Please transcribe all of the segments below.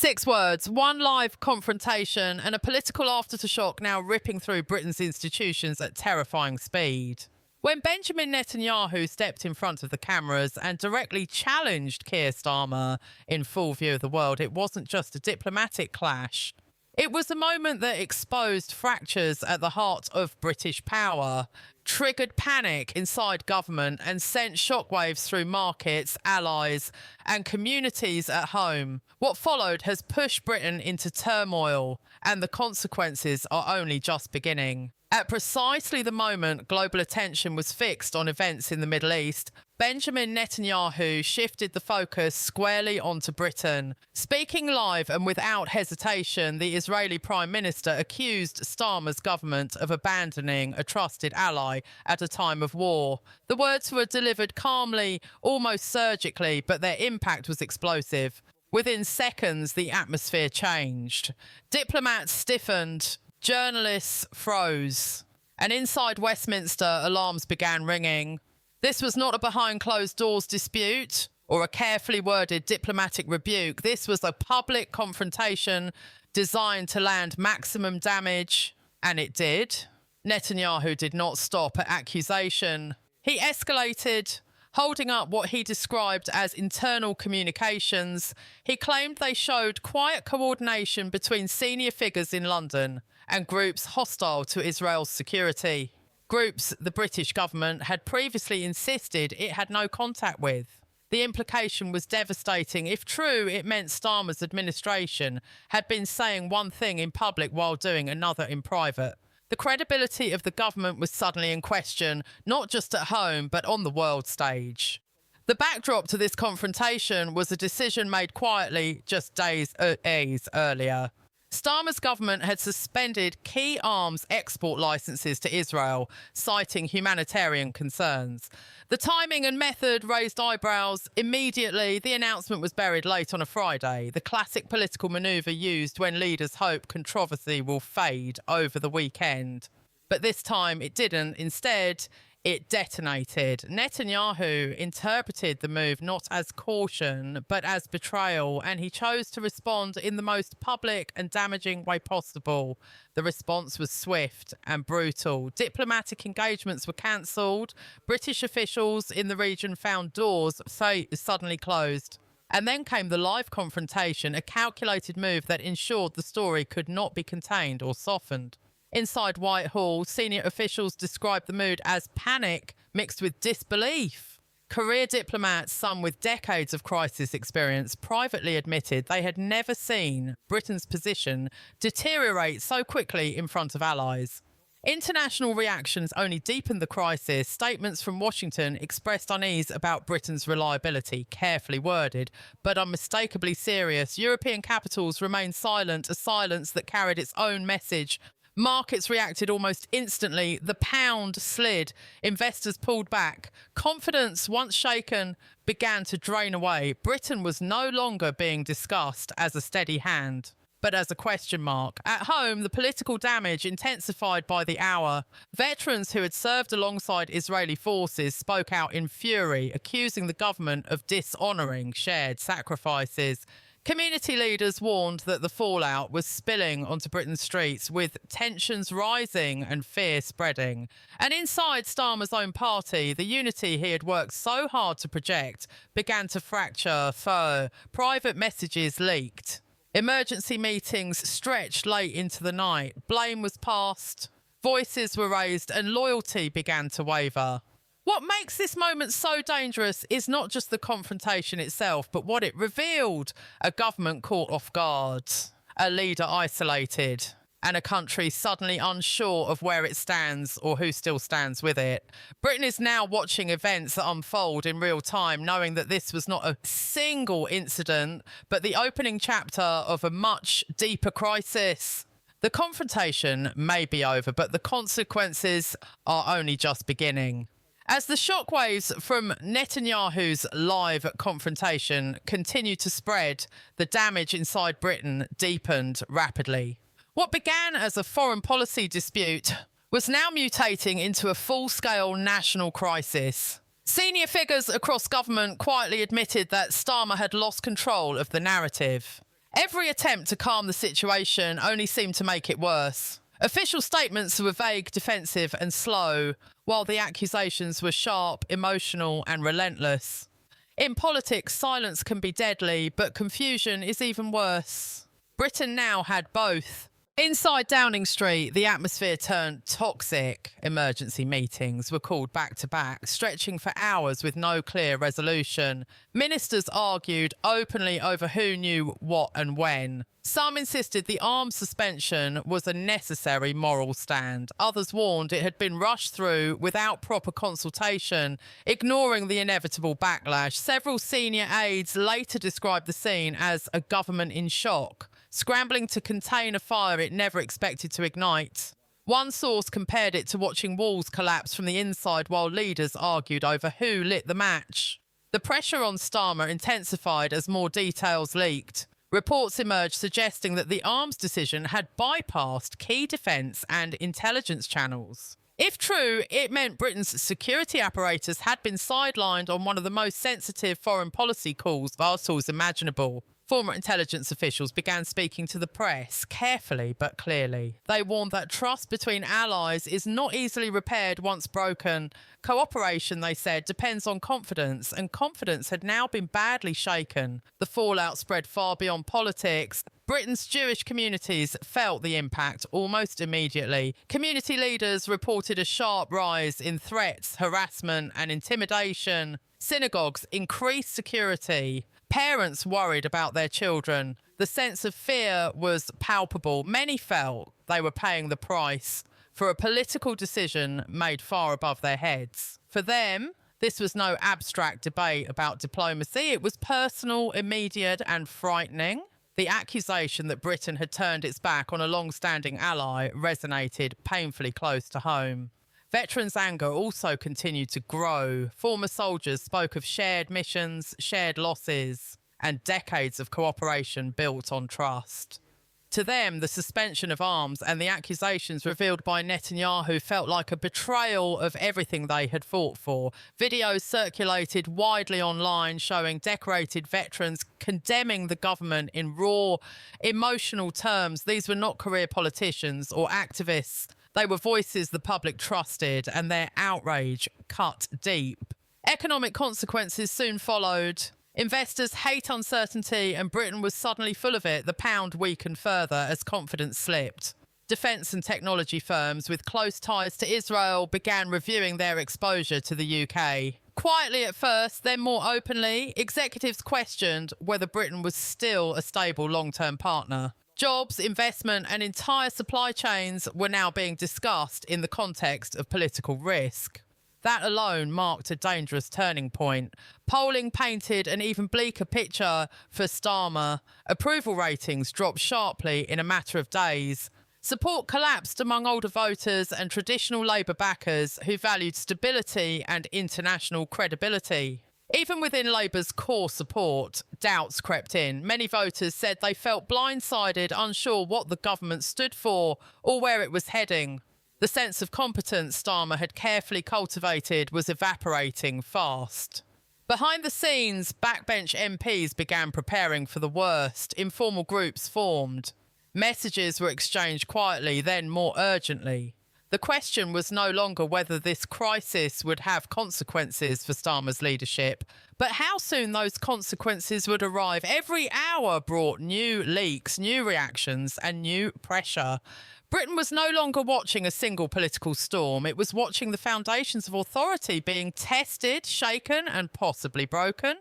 6 words, one live confrontation, and a political aftershock now ripping through Britain's institutions at terrifying speed. When Benjamin Netanyahu stepped in front of the cameras and directly challenged Keir Starmer in full view of the world, it wasn't just a diplomatic clash. It was a moment that exposed fractures at the heart of British power, triggered panic inside government, and sent shockwaves through markets, allies, and communities at home. What followed has pushed Britain into turmoil, and the consequences are only just beginning. At precisely the moment global attention was fixed on events in the Middle East, Benjamin Netanyahu shifted the focus squarely onto Britain. Speaking live and without hesitation, the Israeli Prime Minister accused Starmer's government of abandoning a trusted ally at a time of war. The words were delivered calmly, almost surgically, but their impact was explosive. Within seconds, the atmosphere changed. Diplomats stiffened. Journalists froze, and inside Westminster, alarms began ringing. This was not a behind-closed-doors dispute or a carefully worded diplomatic rebuke. This was a public confrontation designed to land maximum damage, and it did. Netanyahu did not stop at accusation. He escalated, holding up what he described as internal communications. He claimed they showed quiet coordination between senior figures in London and groups hostile to Israel's security. Groups the British government had previously insisted it had no contact with. The implication was devastating. If true, it meant Starmer's administration had been saying one thing in public while doing another in private. The credibility of the government was suddenly in question, not just at home, but on the world stage. The backdrop to this confrontation was a decision made quietly just days earlier. Starmer's government had suspended key arms export licenses to Israel, citing humanitarian concerns. The timing and method raised eyebrows. Immediately, the announcement was buried late on a Friday, the classic political manoeuvre used when leaders hope controversy will fade over the weekend. But this time it didn't. Instead, it detonated. Netanyahu interpreted the move not as caution, but as betrayal, and he chose to respond in the most public and damaging way possible. The response was swift and brutal. Diplomatic engagements were cancelled. British officials in the region found doors suddenly closed. And then came the live confrontation, a calculated move that ensured the story could not be contained or softened. Inside Whitehall, senior officials described the mood as panic mixed with disbelief. Career diplomats, some with decades of crisis experience, privately admitted they had never seen Britain's position deteriorate so quickly in front of allies. International reactions only deepened the crisis. Statements from Washington expressed unease about Britain's reliability, carefully worded, but unmistakably serious. European capitals remained silent, a silence that carried its own message. Markets reacted almost instantly. The pound slid. Investors pulled back. Confidence, once shaken, began to drain away. Britain was no longer being discussed as a steady hand, but as a question mark. At home, the political damage intensified by the hour. Veterans who had served alongside Israeli forces spoke out in fury, accusing the government of dishonouring shared sacrifices. Community leaders warned that the fallout was spilling onto Britain's streets, with tensions rising and fear spreading. And inside Starmer's own party, the unity he had worked so hard to project began to fracture. Private messages leaked. Emergency meetings stretched late into the night. Blame was passed, voices were raised, and loyalty began to waver. What makes this moment so dangerous is not just the confrontation itself, but what it revealed. A government caught off guard, a leader isolated, and a country suddenly unsure of where it stands or who still stands with it. Britain is now watching events that unfold in real time, knowing that this was not a single incident, but the opening chapter of a much deeper crisis. The confrontation may be over, but the consequences are only just beginning. As the shockwaves from Netanyahu's live confrontation continued to spread, the damage inside Britain deepened rapidly. What began as a foreign policy dispute was now mutating into a full-scale national crisis. Senior figures across government quietly admitted that Starmer had lost control of the narrative. Every attempt to calm the situation only seemed to make it worse. Official statements were vague, defensive and slow, while the accusations were sharp, emotional and relentless. In politics, silence can be deadly, but confusion is even worse. Britain now had both. Inside Downing Street, the atmosphere turned toxic. Emergency meetings were called back to back, stretching for hours with no clear resolution. Ministers argued openly over who knew what and when. Some insisted the arms suspension was a necessary moral stand. Others warned it had been rushed through without proper consultation, ignoring the inevitable backlash. Several senior aides later described the scene as a government in shock, scrambling to contain a fire it never expected to ignite. One source compared it to watching walls collapse from the inside while leaders argued over who lit the match. The pressure on Starmer intensified as more details leaked. Reports emerged suggesting that the arms decision had bypassed key defence and intelligence channels. If true, it meant Britain's security apparatus had been sidelined on one of the most sensitive foreign policy calls imaginable. Former intelligence officials began speaking to the press, carefully but clearly. They warned that trust between allies is not easily repaired once broken. Cooperation, they said, depends on confidence, and confidence had now been badly shaken. The fallout spread far beyond politics. Britain's Jewish communities felt the impact almost immediately. Community leaders reported a sharp rise in threats, harassment and intimidation. Synagogues increased security. Parents worried about their children. The sense of fear was palpable. Many felt they were paying the price for a political decision made far above their heads. For them, this was no abstract debate about diplomacy. It was personal, immediate and frightening. The accusation that Britain had turned its back on a long-standing ally resonated painfully close to home. Veterans' anger also continued to grow. Former soldiers spoke of shared missions, shared losses, and decades of cooperation built on trust. To them, the suspension of arms and the accusations revealed by Netanyahu felt like a betrayal of everything they had fought for. Videos circulated widely online showing decorated veterans condemning the government in raw, emotional terms. These were not career politicians or activists. They were voices the public trusted, and their outrage cut deep. Economic consequences soon followed. Investors hate uncertainty, and Britain was suddenly full of it. The pound weakened further as confidence slipped. Defence and technology firms with close ties to Israel began reviewing their exposure to the UK. Quietly at first, then more openly, executives questioned whether Britain was still a stable long-term partner. Jobs, investment and entire supply chains were now being discussed in the context of political risk. That alone marked a dangerous turning point. Polling painted an even bleaker picture for Starmer. Approval ratings dropped sharply in a matter of days. Support collapsed among older voters and traditional Labour backers who valued stability and international credibility. Even within Labour's core support, doubts crept in. Many voters said they felt blindsided, unsure what the government stood for or where it was heading. The sense of competence Starmer had carefully cultivated was evaporating fast. Behind the scenes, backbench MPs began preparing for the worst. Informal groups formed. Messages were exchanged quietly, then more urgently. The question was no longer whether this crisis would have consequences for Starmer's leadership, but how soon those consequences would arrive. Every hour brought new leaks, new reactions, and new pressure. Britain was no longer watching a single political storm. It was watching the foundations of authority being tested, shaken, and possibly broken.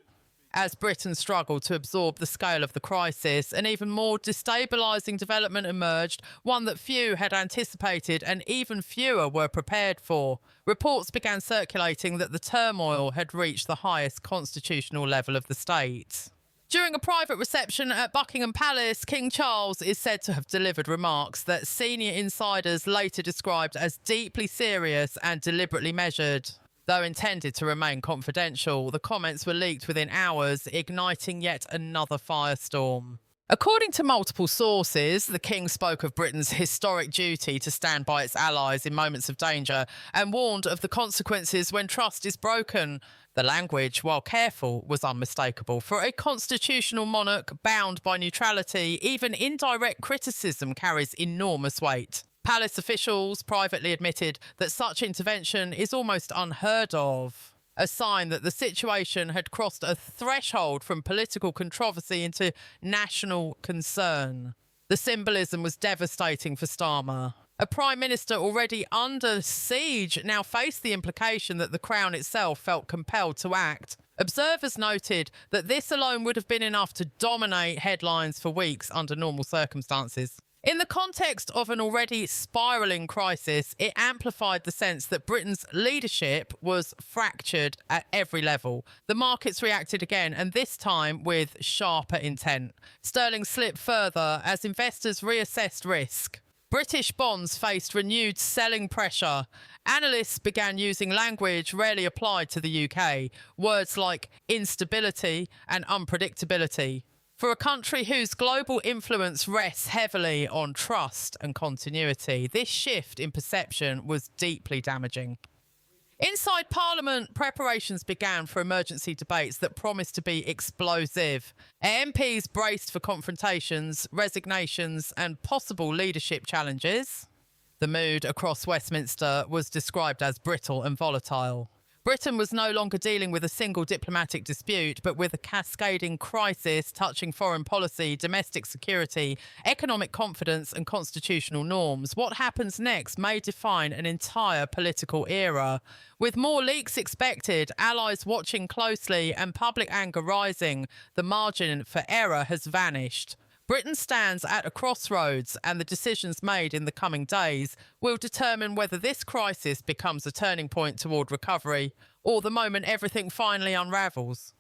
As Britain struggled to absorb the scale of the crisis, an even more destabilising development emerged, one that few had anticipated and even fewer were prepared for. Reports began circulating that the turmoil had reached the highest constitutional level of the state. During a private reception at Buckingham Palace, King Charles is said to have delivered remarks that senior insiders later described as deeply serious and deliberately measured. Though intended to remain confidential, the comments were leaked within hours, igniting yet another firestorm. According to multiple sources, the King spoke of Britain's historic duty to stand by its allies in moments of danger and warned of the consequences when trust is broken. The language, while careful, was unmistakable. For a constitutional monarch bound by neutrality, even indirect criticism carries enormous weight. Palace officials privately admitted that such intervention is almost unheard of, a sign that the situation had crossed a threshold from political controversy into national concern. The symbolism was devastating for Starmer. A prime minister already under siege now faced the implication that the crown itself felt compelled to act. Observers noted that this alone would have been enough to dominate headlines for weeks under normal circumstances. In the context of an already spiralling crisis, it amplified the sense that Britain's leadership was fractured at every level. The markets reacted again, and this time with sharper intent. Sterling slipped further as investors reassessed risk. British bonds faced renewed selling pressure. Analysts began using language rarely applied to the UK, words like instability and unpredictability. For a country whose global influence rests heavily on trust and continuity, this shift in perception was deeply damaging. Inside Parliament, preparations began for emergency debates that promised to be explosive. MPs braced for confrontations, resignations, and possible leadership challenges. The mood across Westminster was described as brittle and volatile. Britain was no longer dealing with a single diplomatic dispute, but with a cascading crisis touching foreign policy, domestic security, economic confidence, and constitutional norms. What happens next may define an entire political era. With more leaks expected, allies watching closely, and public anger rising, the margin for error has vanished. Britain stands at a crossroads, and the decisions made in the coming days will determine whether this crisis becomes a turning point toward recovery or the moment everything finally unravels.